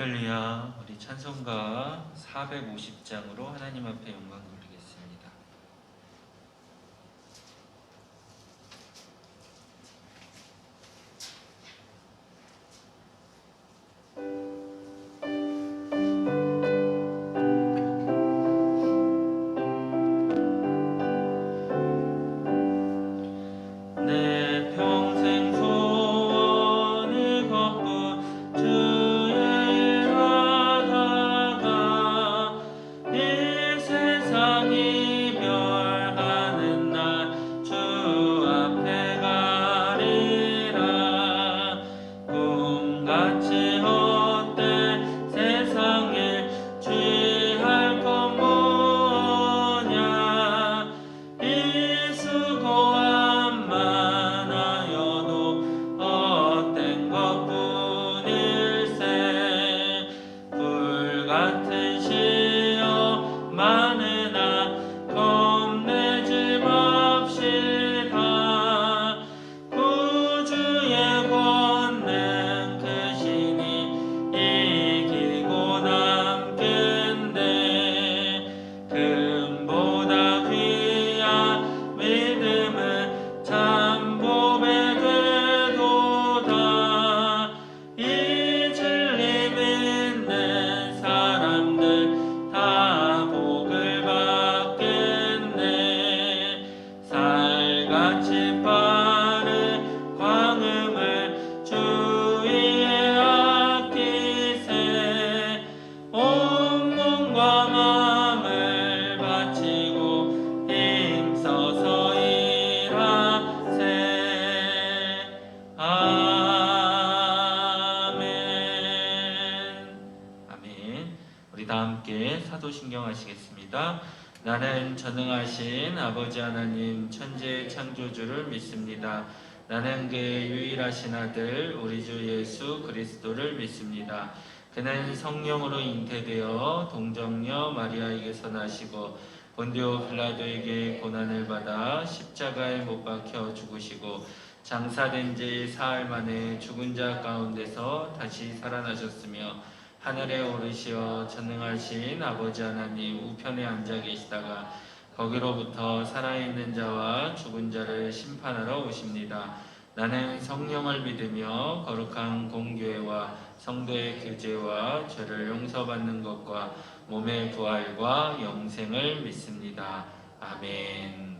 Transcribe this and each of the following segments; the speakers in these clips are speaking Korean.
할렐루야. 우리 찬송가 450장으로 하나님 앞에 영광 돌리겠습니다. 내 평생 소원을 걷고 주의 일하다가 이 세상 이별하는 날 주 앞에 가리라. 꿈같이 헛된 세상 일 취할 것 뭐냐. 이 수고함 많아여도 헛된 것뿐일세. 불같은 시험 많으나 겁내지 맙시다. 구주의 권능 크시니 이기고 남겠네. 금보다 귀한 믿음은 참 보배 되도다. 이 진리 믿는 사람들 다 복을 받겠네. 살같이 빠른 광음을 주위에 아끼세. 온 몸과 마음을 바치고 힘써서 일하세. 아멘. 아멘. 우리 다 함께 사도신경 하시겠습니다. 나는 전능하신 아버지 하나님 천지의 창조주를 믿습니다. 나는 그의 유일하신 아들 우리 주 예수 그리스도를 믿습니다. 그는 성령으로 잉태되어 동정녀 마리아에게서 나시고 본디오 빌라도에게 고난을 받아 십자가에 못 박혀 죽으시고 장사된 지 사흘 만에 죽은 자 가운데서 다시 살아나셨으며 하늘에 오르시어 전능하신 아버지 하나님 우편에 앉아 계시다가 거기로부터 살아있는 자와 죽은 자를 심판하러 오십니다. 나는 성령을 믿으며 거룩한 공교회와 성도의 교제와 죄를 용서받는 것과 몸의 부활과 영생을 믿습니다. 아멘.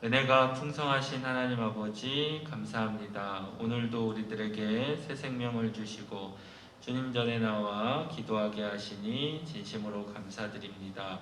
은혜가 풍성하신 하나님 아버지 감사합니다. 오늘도 우리들에게 새 생명을 주시고 주님 전에 나와 기도하게 하시니 진심으로 감사드립니다.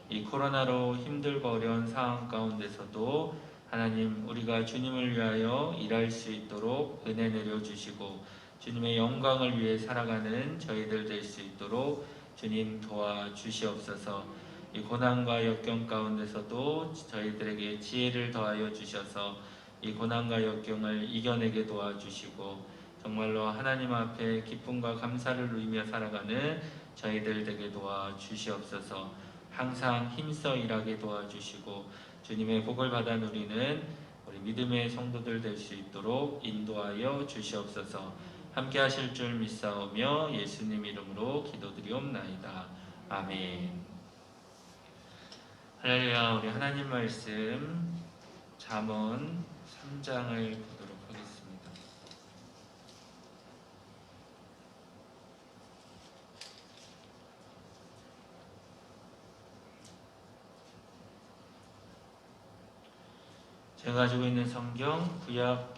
이 코로나로 힘들고 어려운 상황 가운데서도 하나님 우리가 주님을 위하여 일할 수 있도록 은혜 내려주시고 주님의 영광을 위해 살아가는 저희들 될 수 있도록 주님 도와주시옵소서. 이 고난과 역경 가운데서도 저희들에게 지혜를 더하여 주셔서 이 고난과 역경을 이겨내게 도와주시고 정말로 하나님 앞에 기쁨과 감사를 누리며 살아가는 저희들 되게 도와주시옵소서. 항상 힘써 일하게 도와주시고 주님의 복을 받아 누리는 우리 믿음의 성도들 될 수 있도록 인도하여 주시옵소서. 함께 하실 줄 믿사오며 예수님 이름으로 기도드리옵나이다. 아멘. 할렐루야. 우리 하나님 말씀 잠언 3장을 보도록 하겠습니다. 제가 가지고 있는 성경 구약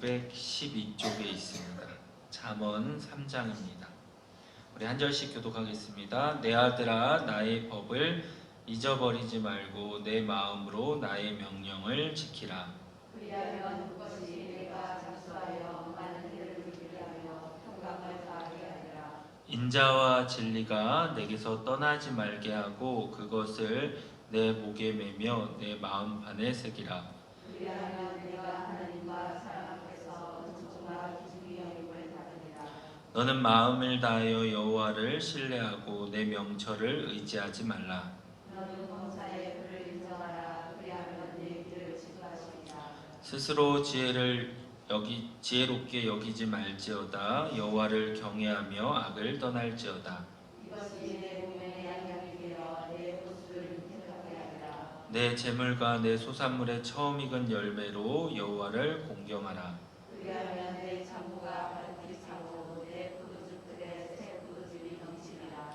912쪽에 있습니다. 잠언 3장입니다. 우리 한 절씩 교독하겠습니다. 내 아들아 나의 법을 잊어버리지 말고 내 마음으로 나의 명령을 지키라. 그리하면 그것이 내가 작수하여 많은 일을 이루게 하며 평강을 다하게 하리라. 인자와 진리가 내게서 떠나지 말게 하고 그것을 내 목에 매며 내 마음판에 새기라. 그리하면 내가 하나님과 사람 앞에서 은총과 기쁨의 영광을 받으리라. 너는 마음을 다하여 여호와를 신뢰하고 내 명철을 의지하지 말라. 너는 범사의 그를 인정하라. 그리하면 내 길을 지도하시리라. 스스로 지혜를 지혜롭게 여기지 말지어다. 여호와를 경외하며 악을 떠날지어다. 이것이 내 몸의 양약이 되어 내 보수를 생각하게 하리라. 내 재물과 내 소산물의 처음 익은 열매로 여호와를 공경하라. 그리하면 내 창고가 가득히 차고 내 포도즙들에 새 포도즙이 넘치리라.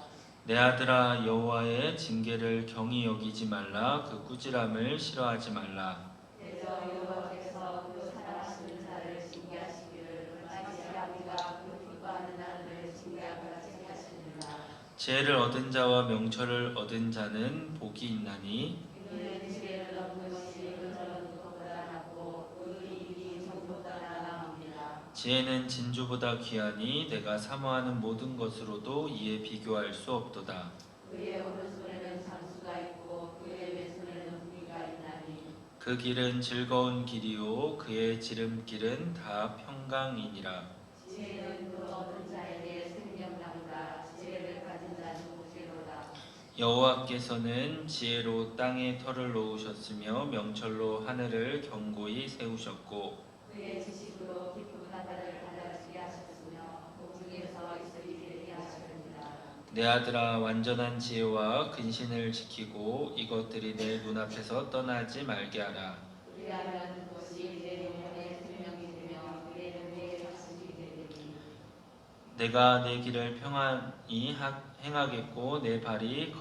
내 아들아, 여호와의 징계를 경히 여기지 말라. 그 꾸지람을 싫어하지 말라. 대저 여호와께서 그 사랑하시는 자를 징계하시기를 마치 아비가 그 기뻐하는 아들을 징계함과 같이 하시느니라. 지혜를 얻은 자와 명철을 얻은 자는 복이 있나니 그는 지혜를 얻는 것이 그 저런 것보다 낫고 그 이익이 정보보다 나아갑니다. 지혜는 진주보다 귀하니 내가 사모하는 모든 것으로도 이에 비교할 수 없도다. 그의 오른손에는 장수가 있고 그의 왼손에는 무기가 있나니 그 길은 즐거운 길이요 그의 지름길은 다 평강이니라. 지혜는 그 얻은 자에게 생명나무라. 지혜를 가진 자는 복지로다. 여호와께서는 지혜로 땅에 터를 놓으셨으며 명철로 하늘을 견고히 세우셨고 그의 지식으로 깊은 바다를 갈라지게 하셨으며 공중에서 이슬이 되게 하셨느니라. 내 아들아, 완전한 지혜와 근신을 지키고 이것들이 내 눈앞에서 떠나지 말게 하라. 그리하면 그것이 내 영혼의 생명이 되며 그의 내 자식이 되리니 내가 내 길을 평안히 행하겠고 내 발이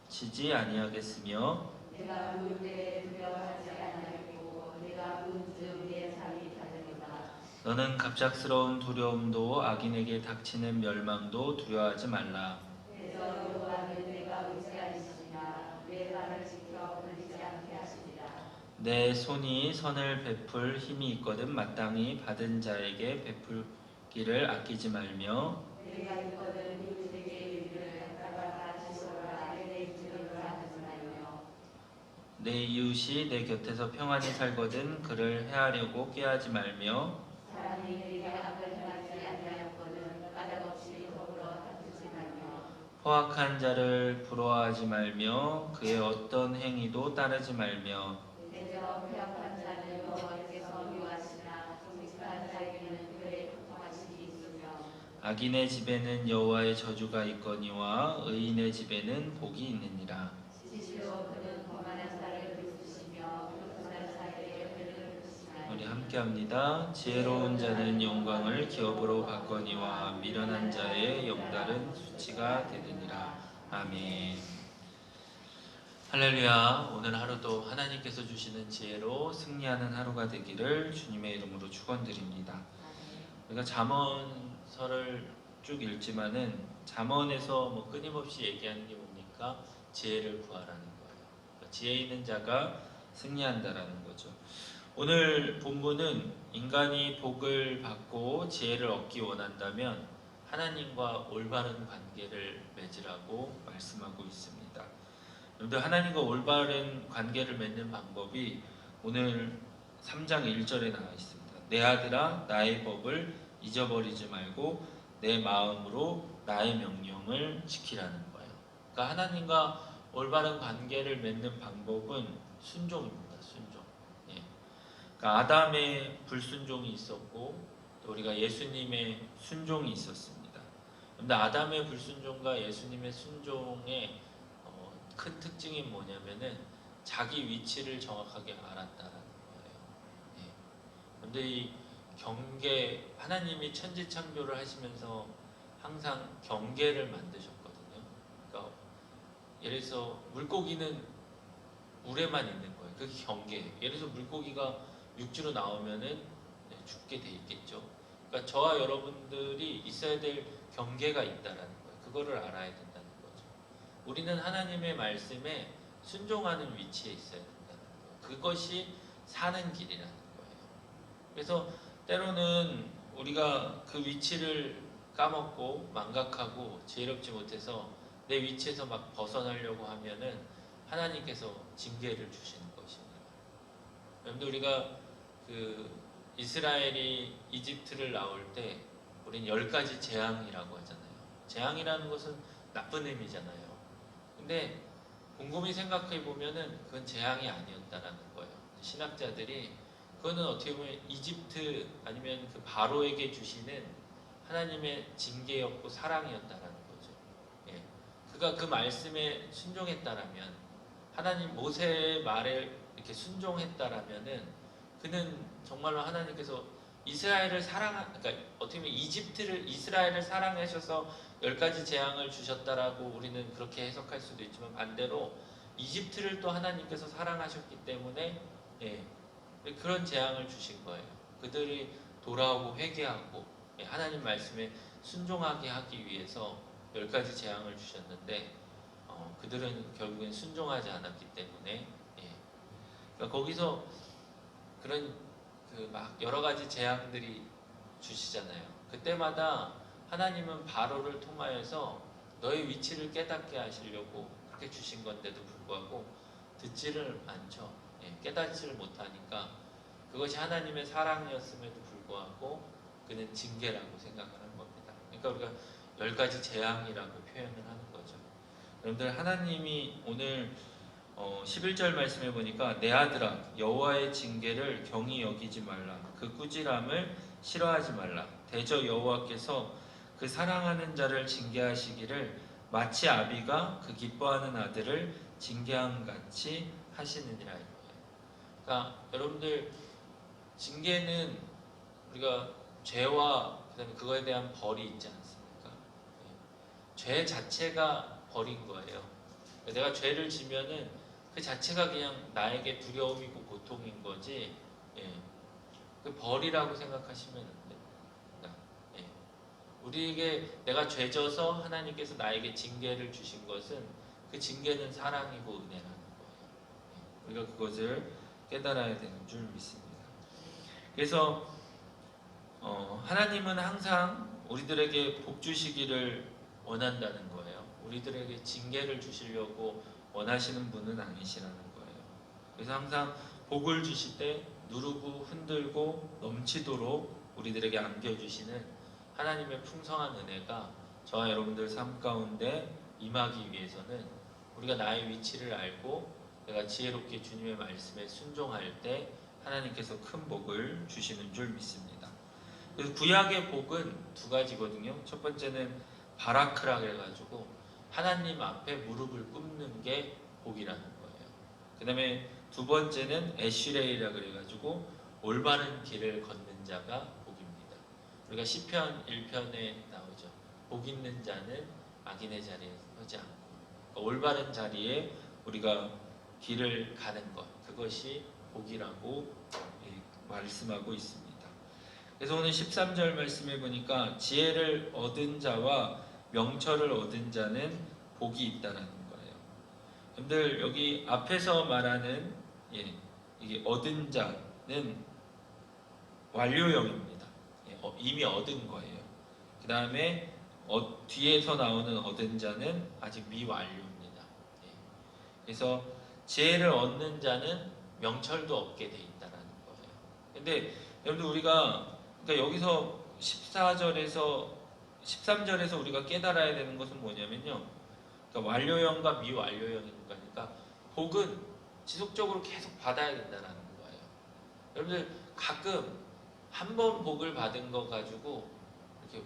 거치지 아니하겠으며 내가 누울 때에 두려워하지 아니하겠고 내가 누운즉 내 잠이 다르리라. 너는 갑작스러운 두려움도 악인에게 닥치는 멸망도 두려워하지 말라. 대저 여호와는 내가 의지하시니라. 내 발을 지켜 걸리지 않게 하시리라. 내 손이 선을 베풀 힘이 있거든 마땅히 받은 자에게 베풀기를 아끼지 말며 내가 있거든 이웃에게 이르기를 나가 다시소라. 내 입술을 하지 말며 내 이웃이 내 곁에서 평안히 살거든 그를 해하려고 꾀하지 말며 사람이 내게 악을 행하지 아니하였거든 까닭없이 더불어 다투지 말며 포악한 자를 부러워하지 말며 그의 어떤 행위도 따르지 말며 대저 폐역한 자는 여호와께서 미워하시나 정직한 자에게는 그의 고통하심이 있으며 악인의 집에는 여호와의 저주가 있거니와 의인의 집에는 복이 있느니라. 진실로 그는 거만한 자를 비웃으시며 불순한 자에게 배를 베푸시나니 우리 함께합니다. 지혜로운 자는 영광을 기업으로 받거니와 미련한 자의 영달은 수치가 되느니라. 아멘. 할렐루야. 오늘 하루도 하나님께서 주시는 지혜로 승리하는 하루가 되기를 주님의 이름으로 축원드립니다. 우리가 잠언서를 쭉 읽지만은 잠언에서 뭐 끊임없이 얘기하는 게 뭡니까? 지혜를 구하라는 거예요. 그러니까 지혜 있는 자가 승리한다라는 거죠. 오늘 본문은 인간이 복을 받고 지혜를 얻기 원한다면 하나님과 올바른 관계를 맺으라고 말씀하고 있습니다. 여러분들, 하나님과 올바른 관계를 맺는 방법이 오늘 3장 1절에 나와 있습니다. 내 아들아, 나의 법을 잊어버리지 말고 내 마음으로 나의 명령을 지키라는 거예요. 그러니까 하나님과 올바른 관계를 맺는 방법은 순종입니다. 순종. 예. 그러니까 아담의 불순종이 있었고 또 우리가 예수님의 순종이 있었습니다. 그런데 아담의 불순종과 예수님의 순종의 큰 특징이 뭐냐면은 자기 위치를 정확하게 알았다라는 거예요. 예. 그런데 이 경계, 하나님이 천지 창조를 하시면서 항상 경계를 만드셨거든요. 그러니까 예를 들어서 물고기는 물에만 있는 거예요. 그게 경계예요. 예를 들어서 물고기가 육지로 나오면은 죽게 돼 있겠죠. 그러니까 저와 여러분들이 있어야 될 경계가 있다라는 거예요. 그거를 알아야 된다는 거죠. 우리는 하나님의 말씀에 순종하는 위치에 있어야 된다는 거예요. 그것이 사는 길이라는 거예요. 그래서 때로는 우리가 그 위치를 까먹고 망각하고 지혜롭지 못해서 내 위치에서 막 벗어나려고 하면은 하나님께서 징계를 주시는 것입니다. 여러분들, 우리가 그 이스라엘이 이집트를 나올 때 우린 10가지 재앙이라고 하잖아요. 재앙이라는 것은 나쁜 의미잖아요. 근데 곰곰이 생각해 보면은 그건 재앙이 아니었다라는 거예요. 신학자들이 그거는 어떻게 보면 이집트 아니면 그 바로에게 주시는 하나님의 징계였고 사랑이었다라는 거죠. 예. 그가 그 말씀에 순종했다라면, 하나님 모세의 말에 이렇게 순종했다라면은, 그는 정말로 하나님께서 이스라엘을 그러니까 어떻게 보면 이스라엘을 사랑하셔서 10가지 재앙을 주셨다라고 우리는 그렇게 해석할 수도 있지만, 반대로 이집트를 또 하나님께서 사랑하셨기 때문에 예, 그런 재앙을 주신 거예요. 그들이 돌아오고 회개하고 하나님 말씀에 순종하게 하기 위해서 10가지 재앙을 주셨는데, 그들은 결국엔 순종하지 않았기 때문에 그러니까 거기서 그런 그 막 여러 가지 재앙들이 주시잖아요. 그때마다 하나님은 바로를 통하여서 너의 위치를 깨닫게 하시려고 그렇게 주신 건데도 불구하고 듣지를 않죠. 깨닫지를 못하니까 그것이 하나님의 사랑이었음에도 불구하고 그는 징계라고 생각을 하는 겁니다. 그러니까 우리가 10가지 재앙이라고 표현을 하는 거죠. 여러분들, 하나님이 오늘 11절 말씀해 보니까 내 아들아 여호와의 징계를 경히 여기지 말라, 그 꾸지람을 싫어하지 말라. 대저 여호와께서 그 사랑하는 자를 징계하시기를 마치 아비가 그 기뻐하는 아들을 징계함 같이 하시느니라. 그러니까 여러분들, 징계는 우리가 죄와 그다음에 그거에 대한 벌이 있지 않습니까? 죄 자체가 벌인 거예요. 내가 죄를 지면은 그 자체가 그냥 나에게 두려움이고 고통인 거지, 그 벌이라고 생각하시면 안 됩니다. 우리에게 내가 죄져서 하나님께서 나에게 징계를 주신 것은 그 징계는 사랑이고 은혜라는 거예요. 우리가 그것을 깨달아야 되는 줄 믿습니다. 그래서 하나님은 항상 우리들에게 복 주시기를 원한다는 거예요. 우리들에게 징계를 주시려고 원하시는 분은 아니시라는 거예요. 그래서 항상 복을 주실 때 누르고 흔들고 넘치도록 우리들에게 안겨주시는 하나님의 풍성한 은혜가 저와 여러분들 삶 가운데 임하기 위해서는 우리가 나의 위치를 알고 내가 지혜롭게 주님의 말씀에 순종할 때 하나님께서 큰 복을 주시는 줄 믿습니다. 그래서 구약의 복은 2가지거든요. 첫 번째는 바라크라 해가지고 하나님 앞에 무릎을 꿇는 게 복이라는 거예요. 그 다음에 2번째는 에슈레이라 그래가지고 올바른 길을 걷는 자가 복입니다. 우리가 시편 1편에 나오죠. 복 있는 자는 악인의 자리에 서지 않고, 그러니까 올바른 자리에 우리가 길을 가는 것, 그것이 복이라고 말씀하고 있습니다. 그래서 오늘 13절 말씀해 보니까 지혜를 얻은 자와 명철을 얻은 자는 복이 있다라는 거예요. 여러분들, 여기 앞에서 말하는 이게 얻은 자는 완료형입니다. 이미 얻은 거예요. 그 다음에 뒤에서 나오는 얻은 자는 아직 미완료입니다. 그래서 지혜를 얻는 자는 명철도 얻게 돼 있다라는 거예요. 근데 여러분들, 우리가 그러니까 여기서 13절에서 우리가 깨달아야 되는 것은 뭐냐면요. 그러니까 완료형과 미완료형인 거니까 복은 지속적으로 계속 받아야 된다는 거예요. 여러분들, 가끔 한 번 복을 받은 거 가지고 이렇게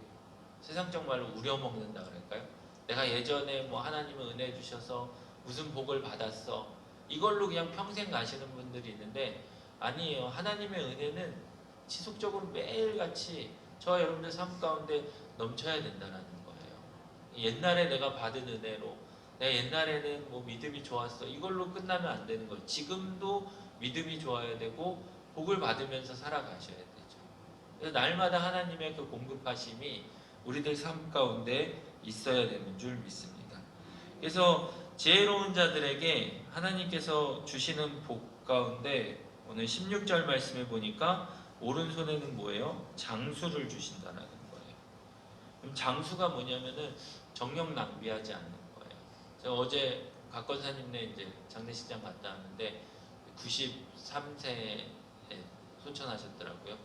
세상적 말로 우려먹는다 그럴까요? 내가 예전에 뭐 하나님은 은혜 주셔서 무슨 복을 받았어, 이걸로 그냥 평생 가시는 분들이 있는데, 아니에요. 하나님의 은혜는 지속적으로 매일같이 저와 여러분들 삶 가운데 넘쳐야 된다는 거예요. 옛날에 내가 받은 은혜로, 내가 옛날에는 뭐 믿음이 좋았어, 이걸로 끝나면 안 되는 거예요. 지금도 믿음이 좋아야 되고 복을 받으면서 살아가셔야 되죠. 그래서 날마다 하나님의 그 공급하심이 우리들 삶 가운데 있어야 되는 줄 믿습니다. 그래서 지혜로운 자들에게 하나님께서 주시는 복 가운데 오늘 16절 말씀에 보니까 오른손에는 뭐예요? 장수를 주신다는 거예요. 그럼 장수가 뭐냐면은 정력 낭비하지 않는 거예요. 제가 어제 각권사님네 이제 장례식장 갔다 왔는데 93세에 소천하셨더라고요.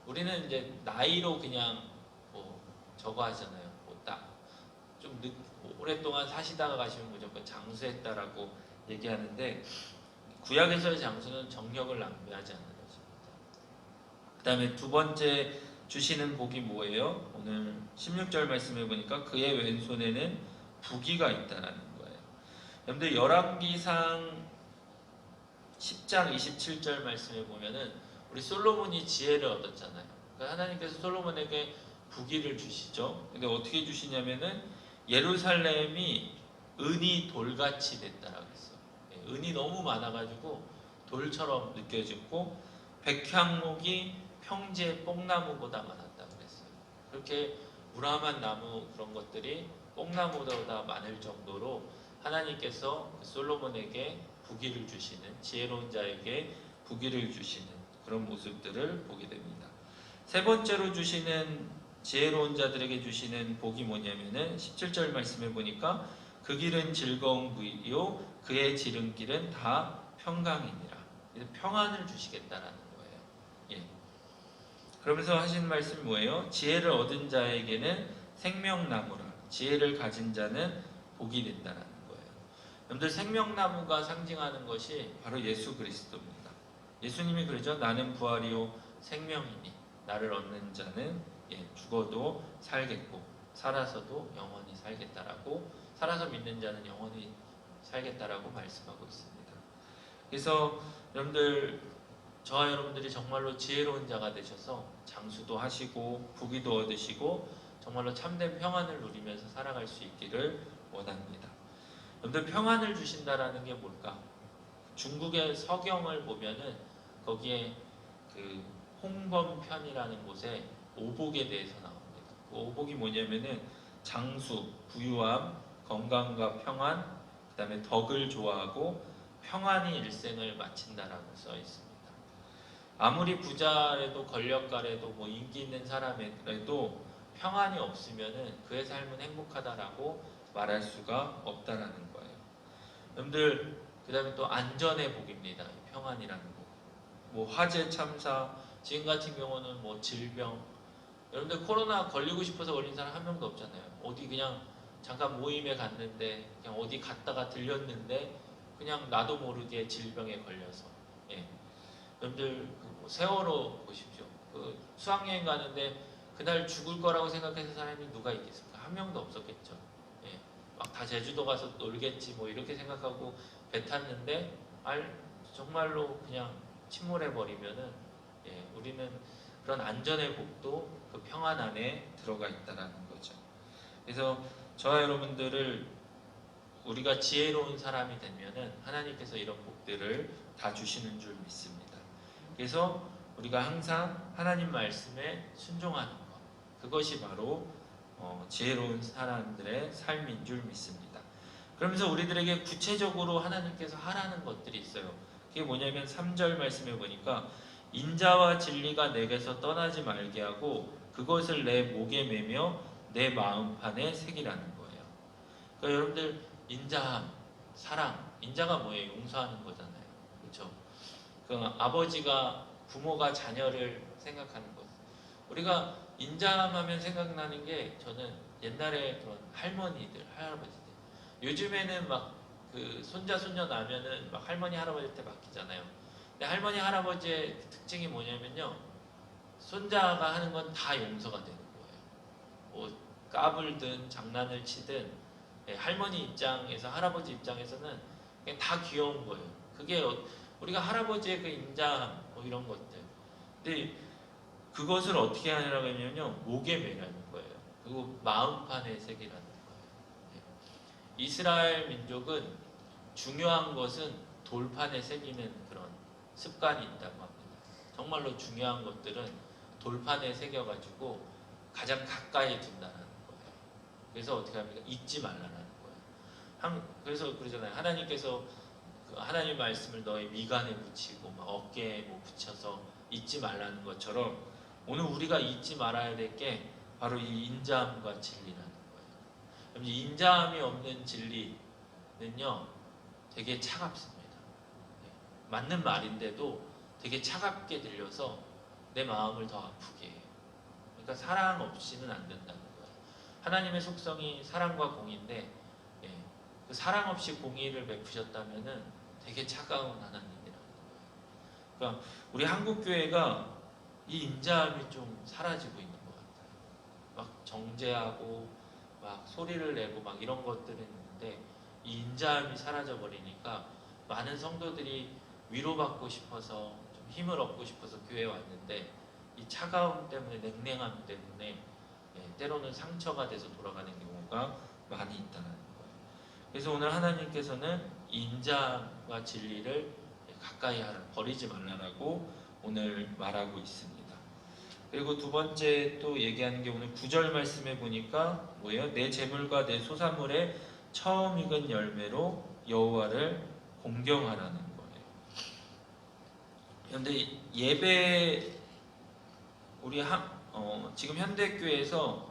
우리는 이제 나이로 그냥 뭐 저거 하잖아요. 뭐 딱 좀 오랫동안 사시다가 가시면 무조건 장수했다라고 얘기하는데, 구약에서의 장수는 정력을 낭비하지 않는 것입니다. 그 다음에 두 번째 주시는 복이 뭐예요? 오늘 16절 말씀해 보니까 그의 왼손에는 부귀가 있다라는 거예요. 여러분들 열왕기상 10장 27절 말씀에 보면은 우리 솔로몬이 지혜를 얻었잖아요. 그러니까 하나님께서 솔로몬에게 부귀를 주시죠. 근데 어떻게 주시냐면은 예루살렘이 은이 돌같이 됐다라고 했어요. 은이 너무 많아가지고 돌처럼 느껴지고 백향목이 평지의 뽕나무보다 많았다고 그랬어요. 그렇게 우람한 나무 그런 것들이 뽕나무보다 많을 정도로 하나님께서 솔로몬에게 부귀를 주시는, 지혜로운 자에게 부귀를 주시는 그런 모습들을 보게 됩니다. 세 번째로 주시는, 지혜로운 자들에게 주시는 복이 뭐냐면은 17절 말씀해 보니까 그 길은 즐거운 길이요 그의 지름길은 다 평강이니라. 평안을 주시겠다라는 거예요. 예. 그러면서 하신 말씀이 뭐예요? 지혜를 얻은 자에게는 생명나무라. 지혜를 가진 자는 복이 된다라는 거예요. 여러분들, 생명나무가 상징하는 것이 바로 예수 그리스도입니다. 예수님이 그러죠. 나는 부활이요 생명이니 나를 얻는 자는 죽어도 살겠고 살아서도 영원히 살겠다라고, 살아서 믿는 자는 영원히 살겠다라고 말씀하고 있습니다. 그래서 여러분들, 저와 여러분들이 정말로 지혜로운 자가 되셔서 장수도 하시고 부귀도 얻으시고 정말로 참된 평안을 누리면서 살아갈 수 있기를 원합니다. 여러분들, 평안을 주신다라는 게 뭘까? 중국의 서경을 보면은 거기에 그 홍범편이라는 곳에 오복에 대해서 나옵니다. 그 오복이 뭐냐면은 장수, 부유함, 건강과 평안, 그 다음에 덕을 좋아하고 평안히 일생을 마친다라고 써 있습니다. 아무리 부자라도 권력가라도 뭐 인기 있는 사람이라도 평안이 없으면은 그의 삶은 행복하다라고 말할 수가 없다라는 거예요. 여러분들, 그 다음에 또 안전의 복입니다. 평안이라는 복. 뭐 화재, 참사, 지금 같은 경우는 뭐 질병. 여러분들, 코로나 걸리고 싶어서 걸린 사람 한 명도 없잖아요. 어디 그냥 잠깐 모임에 갔는데, 그냥 어디 갔다가 들렸는데 그냥 나도 모르게 질병에 걸려서. 예. 여러분들, 뭐 세월호 보십시오. 그 수학여행 가는데 그날 죽을 거라고 생각해서 사람이 누가 있겠습니까? 한 명도 없었겠죠. 예. 막 다 제주도 가서 놀겠지 뭐 이렇게 생각하고 배 탔는데 정말로 그냥 침몰해 버리면은 우리는 그런 안전의 복도 그 평안 안에 들어가 있다라는 거죠. 그래서 저와 여러분들을, 우리가 지혜로운 사람이 되면은 하나님께서 이런 복들을 다 주시는 줄 믿습니다. 그래서 우리가 항상 하나님 말씀에 순종하는 것, 그것이 바로 지혜로운 사람들의 삶인 줄 믿습니다. 그러면서 우리들에게 구체적으로 하나님께서 하라는 것들이 있어요. 그게 뭐냐면 3절 말씀에 보니까 인자와 진리가 내게서 떠나지 말게 하고 그것을 내 목에 매며 내 마음판에 새기라는 거예요. 그러니까 여러분들, 인자함, 사랑, 인자가 뭐예요? 용서하는 거잖아요. 그렇죠? 그 아버지가, 부모가 자녀를 생각하는 것. 우리가 인자함하면 생각나는 게, 저는 옛날에 그런 할머니들, 할아버지들. 요즘에는 막 그 손자 손녀 나면은 막 할머니 할아버지한테 맡기잖아요. 근데 할머니 할아버지의 특징이 뭐냐면요, 손자가 하는 건 다 용서가 되는 거예요. 뭐 까불든 장난을 치든 할머니 입장에서, 할아버지 입장에서는 그냥 다 귀여운 거예요. 그게 우리가 할아버지의 그 인자함 뭐 이런 것들. 근데 그것을 어떻게 하냐고 하면요, 목에 매라는 거예요. 그리고 마음판에 새기라는 거예요. 이스라엘 민족은 중요한 것은 돌판에 새기는 그런 습관이 있다고 합니다. 정말로 중요한 것들은 돌판에 새겨가지고 가장 가까이 둔다는 거예요. 그래서 어떻게 합니까? 잊지 말라는 거예요. 그래서 그러잖아요. 하나님께서 그 하나님 말씀을 너의 미간에 붙이고 막 어깨에 뭐 붙여서 잊지 말라는 것처럼, 오늘 우리가 잊지 말아야 될 게 바로 이 인자함과 진리라는 거예요. 인자함이 없는 진리는요, 되게 차갑습니다. 맞는 말인데도 되게 차갑게 들려서 내 마음을 더 아프게 해요. 그러니까 사랑 없이는 안 된다는 거예요. 하나님의 속성이 사랑과 공의인데, 그 사랑 없이 공의를 베푸셨다면은 되게 차가운 하나님이라는 거예요. 그러니까 우리 한국 교회가 이 인자함이 좀 사라지고 있는 것 같아요. 막 정죄하고 막 소리를 내고 막 이런 것들은 있는데 이 인자함이 사라져 버리니까 많은 성도들이 위로받고 싶어서 좀 힘을 얻고 싶어서 교회에 왔는데 이 차가움 때문에 냉랭함 때문에 때로는 상처가 돼서 돌아가는 경우가 많이 있다는 거예요. 그래서 오늘 하나님께서는 이 인자와 진리를 가까이 하라, 버리지 말라라고 오늘 말하고 있습니다. 그리고 두 번째 또 얘기하는 게 오늘 9절 말씀에 보니까 뭐예요? 내 재물과 내 소산물의 처음 익은 열매로 여호와를 공경하라는 거예요. 그런데 예배 우리 지금 현대교회에서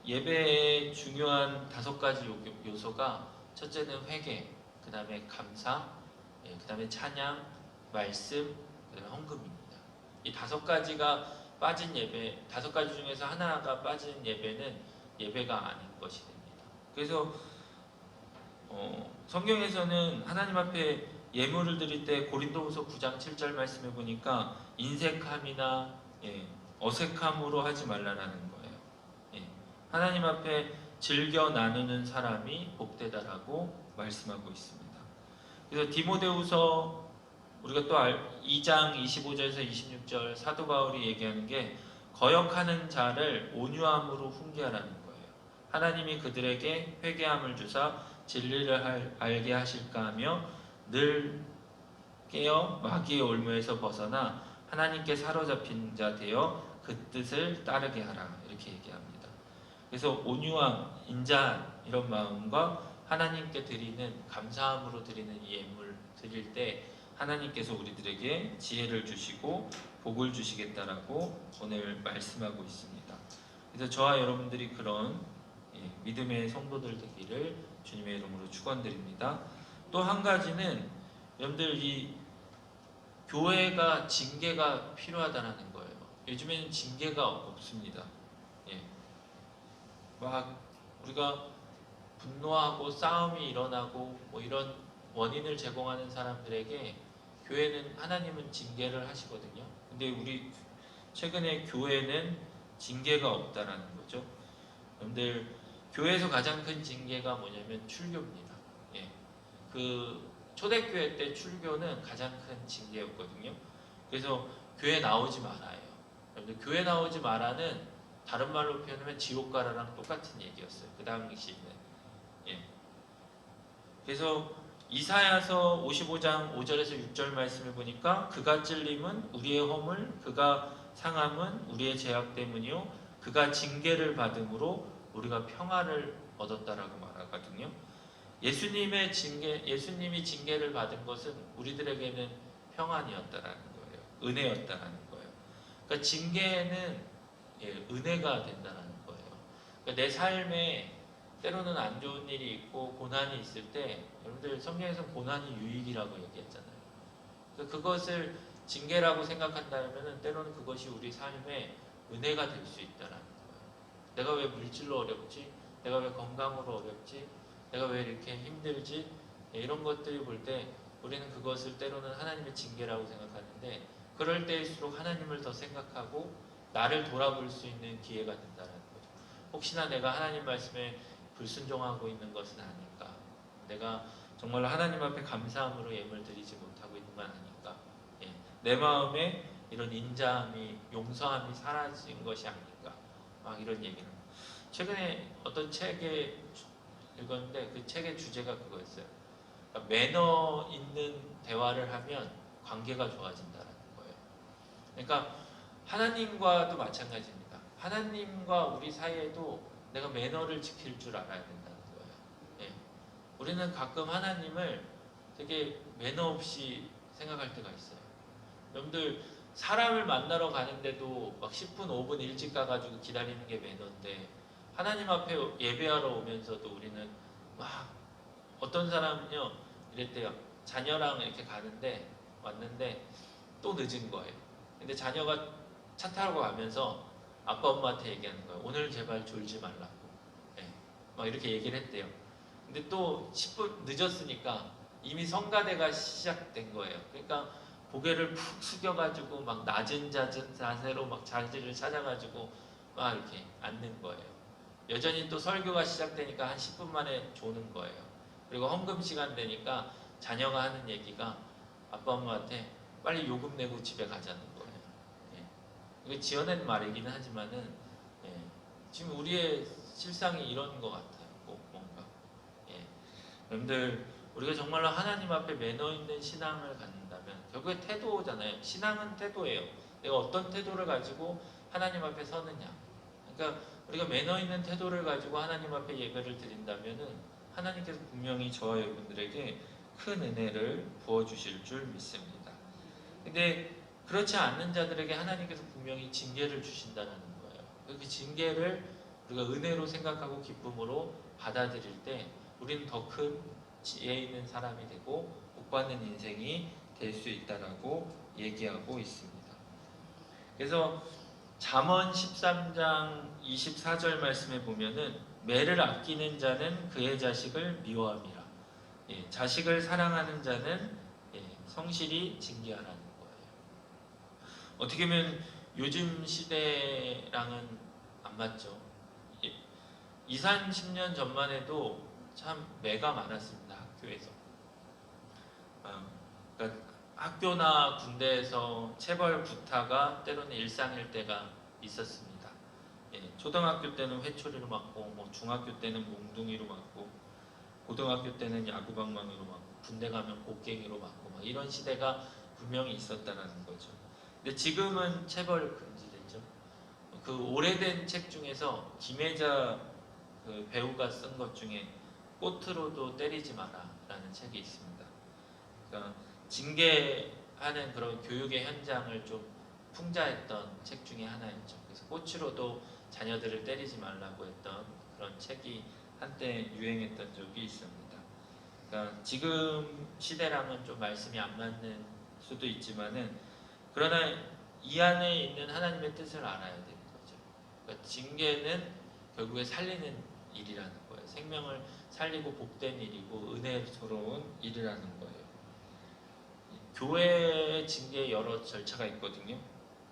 예배의 중요한 5가지 요소가 첫째는 회개, 그 다음에 감사, 그 다음에 찬양, 말씀, 그 다음에 헌금입니다. 이 5가지가 빠진 예배, 5가지 중에서 하나가 빠진 예배는 예배가 아닌 것이 됩니다. 그래서 성경에서는 하나님 앞에 예물을 드릴 때 고린도후서 9장 7절 말씀해 보니까 인색함이나 어색함으로 하지 말라라는 거예요. 하나님 앞에 즐겨 나누는 사람이 복되다라고 말씀하고 있습니다. 그래서 디모데후서 우리가 또 2장 25절에서 26절 사도 바울이 얘기하는 게 거역하는 자를 온유함으로 훈계하라는 거예요. 하나님이 그들에게 회개함을 주사 진리를 알게 하실까 하며 늘 깨어 마귀의 올무에서 벗어나 하나님께 사로잡힌 자 되어 그 뜻을 따르게 하라 이렇게 얘기합니다. 그래서 온유함, 인자한 이런 마음과 하나님께 드리는 감사함으로 드리는 이 예물 드릴 때 하나님께서 우리들에게 지혜를 주시고 복을 주시겠다라고 오늘 말씀하고 있습니다. 그래서 저와 여러분들이 그런 믿음의 성도들 되기를 주님의 이름으로 축원드립니다. 또 한 가지는 여러분들 이 교회가 징계가 필요하다는 거예요. 요즘에는 징계가 없습니다. 막 우리가 분노하고 싸움이 일어나고 뭐 이런 원인을 제공하는 사람들에게 교회는 하나님은 징계를 하시거든요. 근데 우리 최근에 교회는 징계가 없다라는 거죠. 여러분들 교회에서 가장 큰 징계가 뭐냐면 출교입니다. 그 초대교회 때 출교는 가장 큰 징계였거든요. 그래서 교회 나오지 말아요. 여러분들 교회 나오지 마라는 다른 말로 표현하면 지옥 가라랑 똑같은 얘기였어요. 그 당시에는. 그래서 이사야서 55장 5절에서 6절 말씀을 보니까 그가 찔림은 우리의 허물, 그가 상함은 우리의 죄악 때문이요, 그가 징계를 받음으로 우리가 평화를 얻었다라고 말하거든요. 예수님이 징계를 받은 것은 우리들에게는 평안이었다라는 거예요. 은혜였다라는 거예요. 그러니까 징계는 은혜가 된다는 거예요. 그러니까 내 삶에 때로는 안 좋은 일이 있고 고난이 있을 때 여러분들 성경에서 고난이 유익이라고 얘기했잖아요. 그래서 그것을 징계라고 생각한다면 때로는 그것이 우리 삶에 은혜가 될 수 있다는 거예요. 내가 왜 물질로 어렵지? 내가 왜 건강으로 어렵지? 내가 왜 이렇게 힘들지? 이런 것들을 볼 때 우리는 그것을 때로는 하나님의 징계라고 생각하는데 그럴 때일수록 하나님을 더 생각하고 나를 돌아볼 수 있는 기회가 된다는 거죠. 혹시나 내가 하나님 말씀에 불순종하고 있는 것은 아닐까? 내가 정말 하나님 앞에 감사함으로 예물 드리지 못하고 있는 건 아닐까? 내 마음에 이런 인자함이, 용서함이 사라진 것이 아닐까? 막 이런 얘기를. 최근에 어떤 책에 읽었는데 그 책의 주제가 그거였어요. 그러니까 매너 있는 대화를 하면 관계가 좋아진다는 거예요. 그러니까 하나님과도 마찬가지입니다. 하나님과 우리 사이에도 내가 매너를 지킬 줄 알아야 된다는 거예요. 우리는 가끔 하나님을 되게 매너 없이 생각할 때가 있어요. 여러분들 사람을 만나러 가는데도 막 10분, 5분 일찍 가가지고 기다리는 게 매너인데 하나님 앞에 예배하러 오면서도 우리는 막 어떤 사람은요 이랬대요. 자녀랑 이렇게 왔는데 또 늦은 거예요. 근데 자녀가 차 타고 가면서 아빠 엄마한테 얘기하는 거예요. 오늘 제발 졸지 말라고. 막 이렇게 얘기를 했대요. 근데 또 10분 늦었으니까 이미 성가대가 시작된 거예요. 그러니까 고개를 푹 숙여가지고 막 낮은 자세로 막 자리를 찾아가지고 막 이렇게 앉는 거예요. 여전히 또 설교가 시작되니까 한 10분 만에 조는 거예요. 그리고 헌금 시간 되니까 자녀가 하는 얘기가 아빠 엄마한테 빨리 요금 내고 집에 가자는 거예요. 예. 이게 지어낸 말이기는 하지만은 예. 지금 우리의 실상이 이런 것 같아요. 꼭 뭔가. 예. 여러분들 우리가 정말로 하나님 앞에 매너 있는 신앙을 갖는다면 결국에 태도잖아요. 신앙은 태도예요. 내가 어떤 태도를 가지고 하나님 앞에 서느냐. 그러니까 우리가 매너 있는 태도를 가지고 하나님 앞에 예배를 드린다면은 하나님께서 분명히 저와 여러분들에게 큰 은혜를 부어주실 줄 믿습니다. 근데 그렇지 않는 자들에게 하나님께서 분명히 징계를 주신다는 거예요. 그 징계를 우리가 은혜로 생각하고 기쁨으로 받아들일 때 우리는 더 큰 지혜 있는 사람이 되고 복받는 인생이 될 수 있다라고 얘기하고 있습니다. 그래서 잠언 13장 24절 말씀에 보면은 매를 아끼는 자는 그의 자식을 미워함이라. 예, 자식을 사랑하는 자는 성실히 징계하라는 거예요. 어떻게 보면 요즘 시대랑은 안 맞죠. 20, 30년 전만 해도 참 매가 많았습니다. 학교에서. 그러니까 학교나 군대에서 체벌 구타가 때로는 일상일 때가 있었습니다. 초등학교 때는 회초리로 맞고, 뭐 중학교 때는 몽둥이로 맞고, 고등학교 때는 야구방망이로 맞고, 군대 가면 곡괭이로 맞고, 막 이런 시대가 분명히 있었다는 거죠. 근데 지금은 체벌 금지됐죠. 그 오래된 책 중에서 김혜자 그 배우가 쓴 것 중에 꽃으로도 때리지 마라라는 책이 있습니다. 그러니까 징계하는 그런 교육의 현장을 좀 풍자했던 책 중에 하나였죠. 그래서 꽃으로도 자녀들을 때리지 말라고 했던 그런 책이 한때 유행했던 적이 있습니다. 그러니까 지금 시대랑은 좀 말씀이 안 맞는 수도 있지만은 그러나 이 안에 있는 하나님의 뜻을 알아야 되는 거죠. 그러니까 징계는 결국에 살리는 일이라는 거예요. 생명을 살리고 복된 일이고 은혜스러운 일이라는 거예요. 교회의 징계에 여러 절차가 있거든요.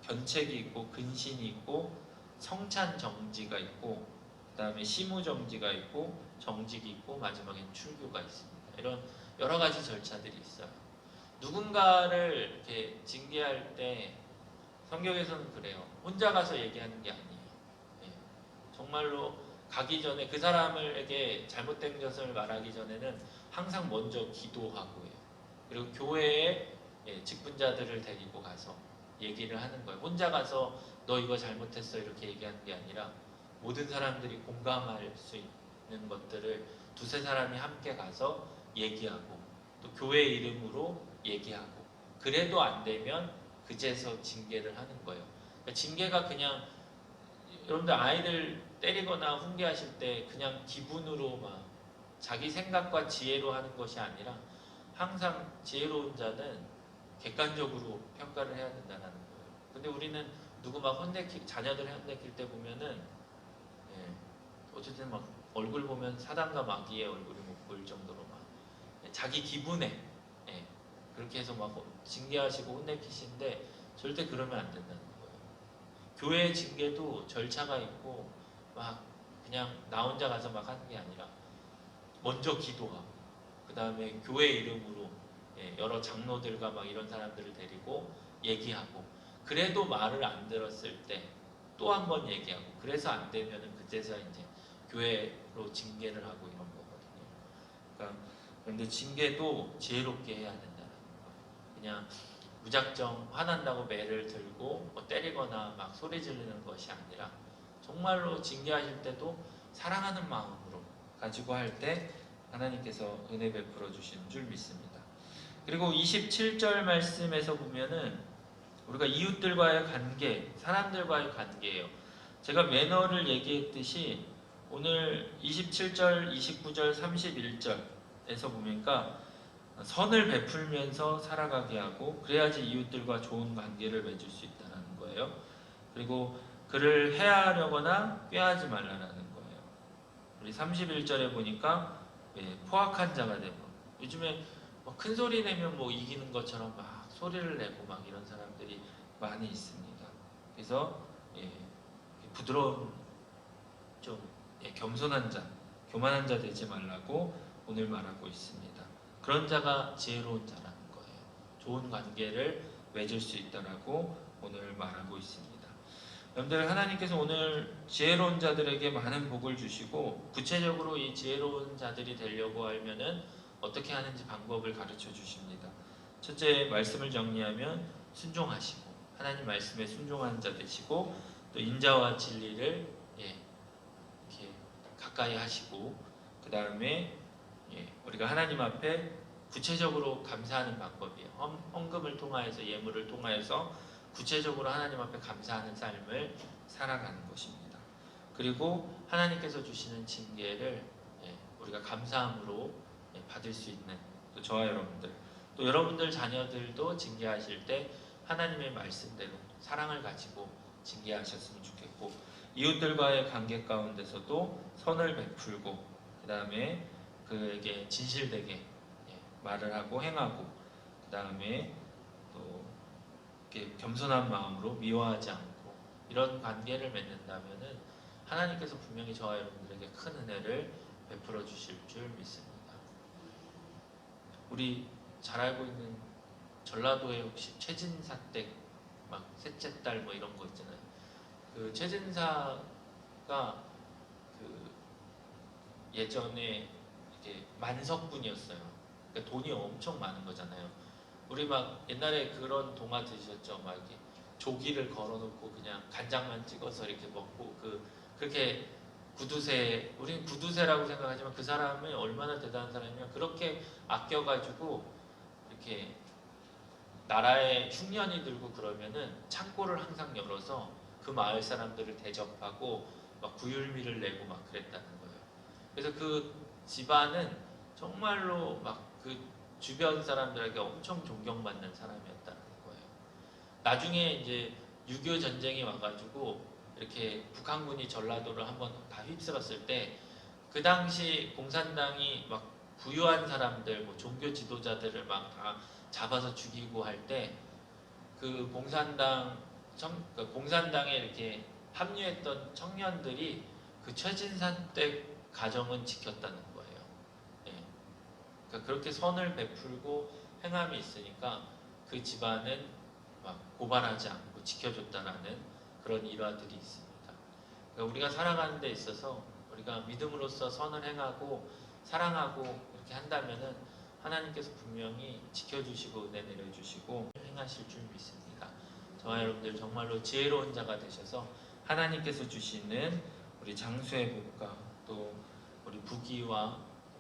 견책이 있고 근신이 있고 성찬 정지가 있고 그 다음에 시무 정지가 있고 정직이 있고 마지막엔 출교가 있습니다. 이런 여러 가지 절차들이 있어요. 누군가를 이렇게 징계할 때 성경에서는 그래요. 혼자 가서 얘기하는 게 아니에요. 정말로 가기 전에 그 사람에게 잘못된 것을 말하기 전에는 항상 먼저 기도하고요. 그리고 교회에 직분자들을 데리고 가서 얘기를 하는 거예요. 혼자 가서 너 이거 잘못했어 이렇게 얘기하는 게 아니라 모든 사람들이 공감할 수 있는 것들을 두세 사람이 함께 가서 얘기하고 또 교회 이름으로 얘기하고 그래도 안 되면 그제서 징계를 하는 거예요. 그러니까 징계가 그냥 여러분들 아이들 때리거나 훈계하실 때 그냥 기분으로 막 자기 생각과 지혜로 하는 것이 아니라 항상 지혜로운 자는 객관적으로 평가를 해야 된다는 거예요. 근데 우리는 누구 막 자녀들 혼내킬 때 보면은 어쨌든 막 얼굴 보면 사단과 마귀의 얼굴이 못 보일 정도로 막 자기 기분에 그렇게 해서 막 징계하시고 혼내키시는데 절대 그러면 안 된다는 거예요. 교회 징계도 절차가 있고 막 그냥 나 혼자 가서 막 하는 게 아니라 먼저 기도하고 그 다음에 교회 이름으로 여러 장로들과 막 이런 사람들을 데리고 얘기하고 그래도 말을 안 들었을 때 또 한 번 얘기하고 그래서 안 되면은 그때서 이제 교회로 징계를 하고 이런 거거든요. 그러니까 그런데 징계도 지혜롭게 해야 된다는 거예요. 그냥 무작정 화난다고 매를 들고 뭐 때리거나 막 소리 지르는 것이 아니라 정말로 징계하실 때도 사랑하는 마음으로 가지고 할 때 하나님께서 은혜 베풀어 주시는 줄 믿습니다. 그리고 27절 말씀에서 보면은 우리가 이웃들과의 관계, 사람들과의 관계예요. 제가 매너를 얘기했듯이 오늘 27절, 29절, 31절에서 보니까 선을 베풀면서 살아가게 하고 그래야지 이웃들과 좋은 관계를 맺을 수 있다는 거예요. 그리고 그를 해하려거나 꾀하지 말라는 거예요. 우리 31절에 보니까 포악한 자가 되고 요즘에 큰 소리 내면 뭐 이기는 것처럼 막 소리를 내고 막 이런 사람들이 많이 있습니다. 그래서 부드러운 좀 겸손한 자, 교만한 자 되지 말라고 오늘 말하고 있습니다. 그런 자가 지혜로운 자라는 거예요. 좋은 관계를 맺을 수 있다라고 오늘 말하고 있습니다. 여러분들, 하나님께서 오늘 지혜로운 자들에게 많은 복을 주시고 구체적으로 이 지혜로운 자들이 되려고 하면은 어떻게 하는지 방법을 가르쳐 주십니다. 첫째, 말씀을 정리하면 순종하시고 하나님 말씀에 순종한 자 되시고 또 인자와 진리를 이렇게 가까이 하시고 그 다음에 우리가 하나님 앞에 구체적으로 감사하는 방법이에요. 헌금을 통하여서 예물을 통하여서 구체적으로 하나님 앞에 감사하는 삶을 살아가는 것입니다. 그리고 하나님께서 주시는 징계를 우리가 감사함으로 받을 수 있는 또 저와 여러분들 또 여러분들 자녀들도 징계하실 때 하나님의 말씀대로 사랑을 가지고 징계하셨으면 좋겠고 이웃들과의 관계 가운데서도 선을 베풀고 그 다음에 그에게 진실되게 말을 하고 행하고 그 다음에 또 이렇게 겸손한 마음으로 미워하지 않고 이런 관계를 맺는다면은 하나님께서 분명히 저와 여러분들에게 큰 은혜를 베풀어 주실 줄 믿습니다. 우리 잘 알고 있는 전라도에 혹시 최진사 댁 막 셋째 딸 뭐 이런 거 있잖아요. 그 최진사가 그 예전에 이게 만석군이었어요. 그러니까 돈이 엄청 많은 거잖아요. 우리 막 옛날에 그런 동화 들으셨죠? 막 이렇게 조기를 걸어놓고 그냥 간장만 찍어서 이렇게 먹고 그렇게 구두쇠, 우리는 구두쇠라고 생각하지만 그 사람이 얼마나 대단한 사람이면 그렇게 아껴가지고 이렇게 나라에 흉년이 들고 그러면은 창고를 항상 열어서 그 마을 사람들을 대접하고 막 구휼미를 내고 막 그랬다는 거예요. 그래서 그 집안은 정말로 막 그 주변 사람들에게 엄청 존경받는 사람이었다는 거예요. 나중에 이제 6.25 전쟁이 와가지고 이렇게 북한군이 전라도를 한번 다 휩쓸었을 때 그 당시 공산당이 막 부유한 사람들, 뭐 종교 지도자들을 막 다 잡아서 죽이고 할 때 그 공산당에 이렇게 합류했던 청년들이 그 최진산 댁 가정은 지켰다는 거예요. 그러니까 그렇게 선을 베풀고 행함이 있으니까 그 집안은 막 고발하지 않고 지켜줬다라는 그런 일화들이 있습니다. 그러니까 우리가 살아가는 데 있어서 우리가 믿음으로써 선을 행하고 사랑하고 이렇게 한다면은 하나님께서 분명히 지켜주시고 은혜 내려주시고 행하실 줄 믿습니다. 저와 여러분들 정말로 지혜로운 자가 되셔서 하나님께서 주시는 우리 장수의 복과 또 우리 부귀와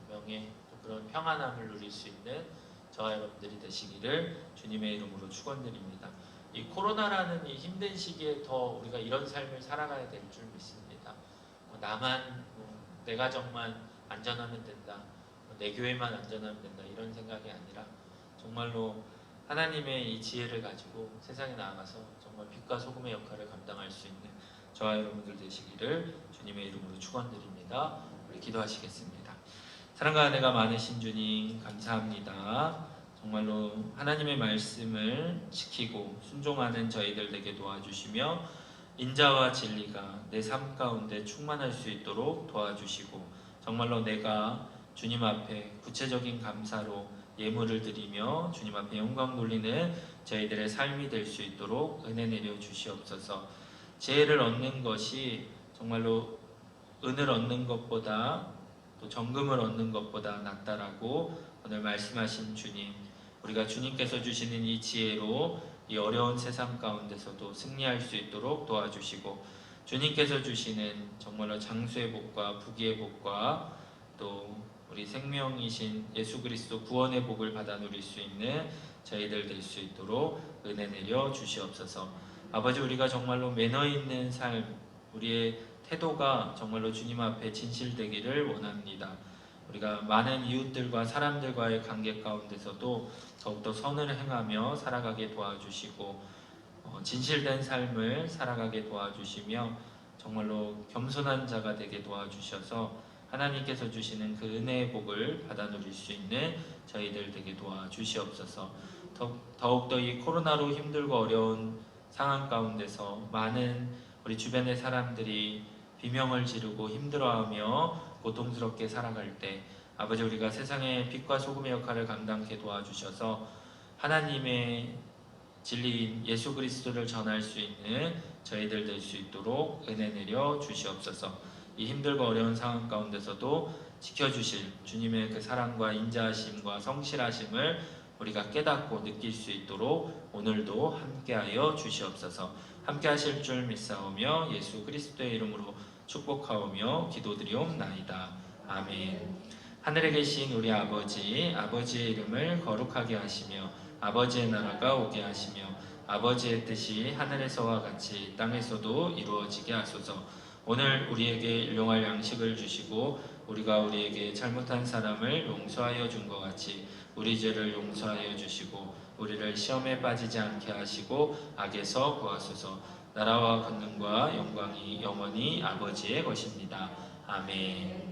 명예 또 그런 평안함을 누릴 수 있는 저와 여러분들이 되시기를 주님의 이름으로 축원드립니다. 이 코로나라는 이 힘든 시기에 더 우리가 이런 삶을 살아가야 될 줄 믿습니다. 나만 내 가정만 안전하면 된다. 내 교회만 안전하면 된다. 이런 생각이 아니라 정말로 하나님의 이 지혜를 가지고 세상에 나아가서 정말 빛과 소금의 역할을 감당할 수 있는 저와 여러분들 되시기를 주님의 이름으로 축원드립니다. 우리 기도하시겠습니다. 사랑과 은혜가 많으신 주님 감사합니다. 정말로 하나님의 말씀을 지키고 순종하는 저희들 되게 도와주시며 인자와 진리가 내 삶 가운데 충만할 수 있도록 도와주시고 정말로 내가 주님 앞에 구체적인 감사로 예물을 드리며 주님 앞에 영광 돌리는 저희들의 삶이 될 수 있도록 은혜 내려 주시옵소서. 지혜를 얻는 것이 정말로 은을 얻는 것보다 또 정금을 얻는 것보다 낫다라고 오늘 말씀하신 주님, 우리가 주님께서 주시는 이 지혜로 이 어려운 세상 가운데서도 승리할 수 있도록 도와주시고 주님께서 주시는 정말로 장수의 복과 부귀의 복과 또 우리 생명이신 예수 그리스도 구원의 복을 받아 누릴 수 있는 저희들 될 수 있도록 은혜 내려 주시옵소서. 아버지, 우리가 정말로 매너 있는 삶, 우리의 태도가 정말로 주님 앞에 진실되기를 원합니다. 우리가 많은 이웃들과 사람들과의 관계 가운데서도 더욱더 선을 행하며 살아가게 도와주시고 진실된 삶을 살아가게 도와주시며 정말로 겸손한 자가 되게 도와주셔서 하나님께서 주시는 그 은혜의 복을 받아 누릴 수 있는 저희들 되게 도와주시옵소서. 더욱더 이 코로나로 힘들고 어려운 상황 가운데서 많은 우리 주변의 사람들이 비명을 지르고 힘들어하며 고통스럽게 살아갈 때 아버지 우리가 세상의 빛과 소금의 역할을 감당케 도와주셔서 하나님의 진리인 예수 그리스도를 전할 수 있는 저희들 될 수 있도록 은혜 내려 주시옵소서. 이 힘들고 어려운 상황 가운데서도 지켜주실 주님의 그 사랑과 인자하심과 성실하심을 우리가 깨닫고 느낄 수 있도록 오늘도 함께하여 주시옵소서. 함께하실 줄 믿사오며 예수 그리스도의 이름으로 축복하오며 기도드리옵나이다. 아멘. 하늘에 계신 우리 아버지, 아버지의 이름을 거룩하게 하시며 아버지의 나라가 오게 하시며 아버지의 뜻이 하늘에서와 같이 땅에서도 이루어지게 하소서. 오늘 우리에게 일용할 양식을 주시고 우리가 우리에게 잘못한 사람을 용서하여 준 것 같이 우리 죄를 용서하여 주시고 우리를 시험에 빠지지 않게 하시고 악에서 구하소서. 나라와 권능과 영광이 영원히 아버지의 것입니다. 아멘.